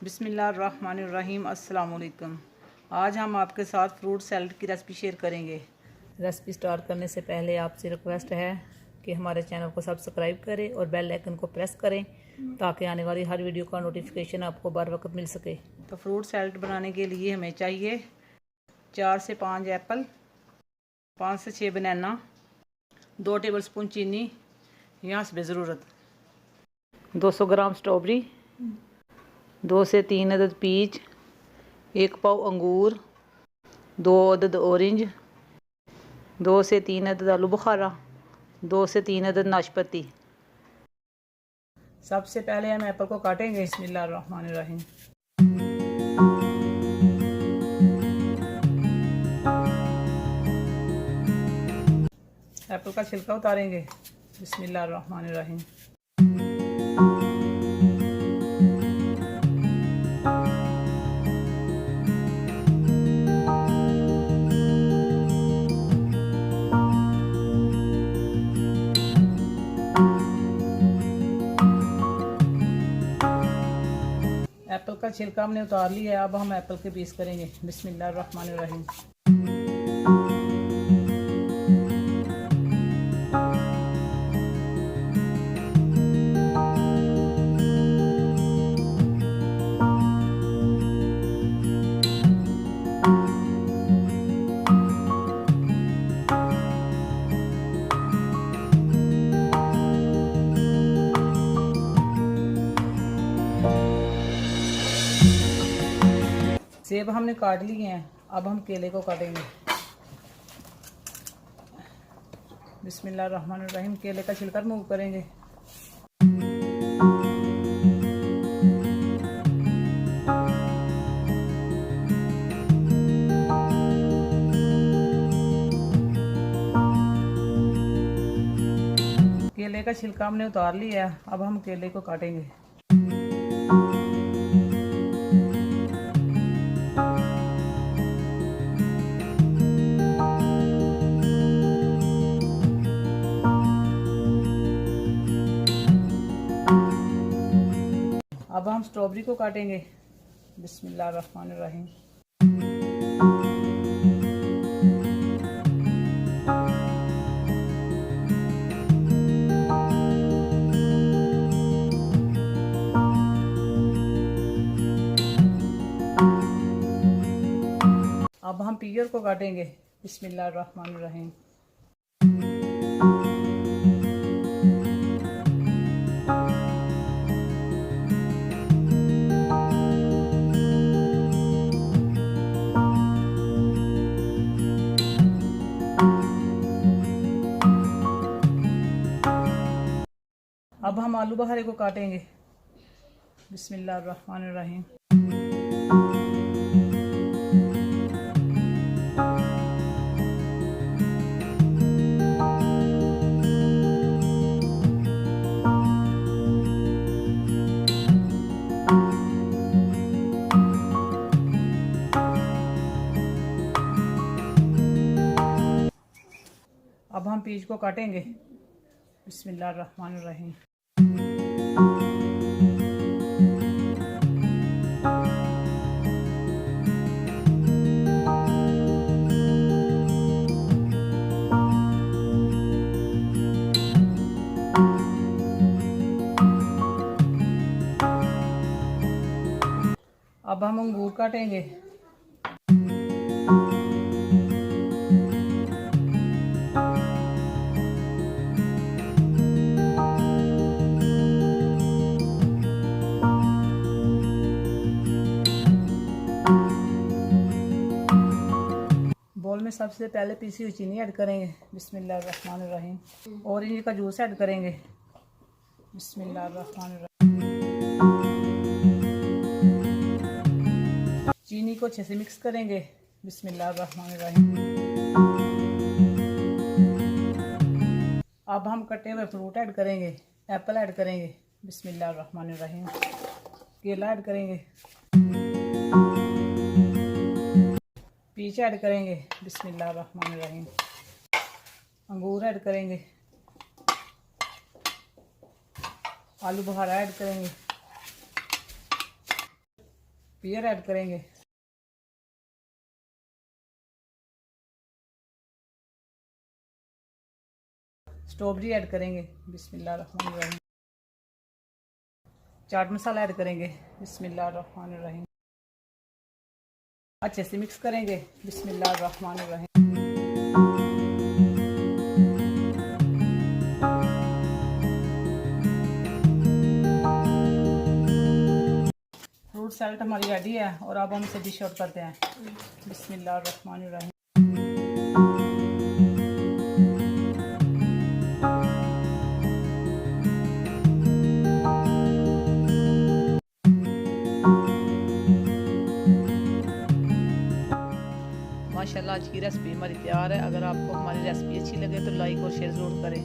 बिस्मिल्लाहिर्रहमानिर्रहीम। अस्सलाम वालेकुम। आज हम आपके साथ फ्रूट सैलड की रेसिपी शेयर करेंगे। रेसिपी स्टार्ट करने से पहले आपसे रिक्वेस्ट है कि हमारे चैनल को सब्सक्राइब करें और बेल आइकन को प्रेस करें ताकि आने वाली हर वीडियो का नोटिफिकेशन आपको बर वक्त मिल सके। तो फ्रूट सैलड बनाने के लिए हमें चाहिए 4 से 5 एप्पल, 5 से 6 बनाना, 2 टेबलस्पून चीनी या हस्ब ज़रूरत, 200 ग्राम स्ट्रॉबेरी, 2 से 3 अदद पीच, 1 पाव अंगूर, 2 अदद ऑरेंज, 2 से 3 अदद आलू बुखारा, 2 से 3 अदद नाशपाती। सबसे पहले हम एप्पल को काटेंगे। बिस्मिल्लाहिर्रहमानिर्रहीम। एप्पल का छिलका उतारेंगे। बिस्मिल्लाहिर्रहमानिर्रहीम। एप्पल का छिलका हमने उतार लिया है। अब हम एप्पल के पीस करेंगे। बिस्मिल्लाहिर्रहमानिर्रहीम। सेब हमने काट लिए हैं। अब हम केले को काटेंगे। बिस्मिल्लाहिर्रहमानिर्रहीम। केले का छिलका रिमूव करेंगे। केले का छिलका हमने उतार लिया है। अब हम केले को काटेंगे। अब हम स्ट्रॉबेरी को काटेंगे। बिस्मिल्लाहिर्रहमानिर्रहीम। अब हम पियर को काटेंगे। बिस्मिल्लाहिर्रहमानिर्रहीम। अब हम आलू बखारे को काटेंगे। बिस्मिल्लाहिर्रहमानिर्रहीम। अब हम पीच को काटेंगे। बिस्मिल्लाहिर्रहमानिर्रहीम। अब हम अंगूर काटेंगे। बोल में सबसे पहले पीसी हुई चीनी ऐड करेंगे। बिस्मिल्लाहिर्रहमानिर्रहीम। ऑरेंज का जूस ऐड करेंगे। बिस्मिल्लाहिर्रहमानिर्रहीम। चीनी को अच्छे से मिक्स करेंगे। बिस्मिल्लाहिर्रहमानिर्रहीम। अब हम कटे हुए फ्रूट ऐड करेंगे। एप्पल ऐड करेंगे। बिस्मिल्लाहिर्रहमानिर्रहीम। केला ऐड करेंगे। पीच ऐड करेंगे। बिस्मिल्लाहिर्रहमानिर्रहीम। अंगूर ऐड करेंगे। आलू बुखारा ऐड करेंगे। पेयर ऐड करेंगे, स्ट्रॉबेरी ऐड करेंगे, बिस्मिल्लाहिर्रहमानिर्रहीम। चाट मसाला ऐड करेंगे, बिस्मिल्लाहिर्रहमानिर्रहीम। अच्छे से मिक्स करेंगे, बिस्मिल्लाहिर्रहमानिर्रहीम। फ्रूट सैलेड हमारी रेडी है और अब हम इसे डिश आउट करते हैं, बिस्मिल्लाहिर्रहमानिर्रहीम। माशाल्लाह आज की रेसिपी हमारी तैयार है। अगर आपको हमारी रेसिपी अच्छी लगे तो लाइक और शेयर ज़रूर करें।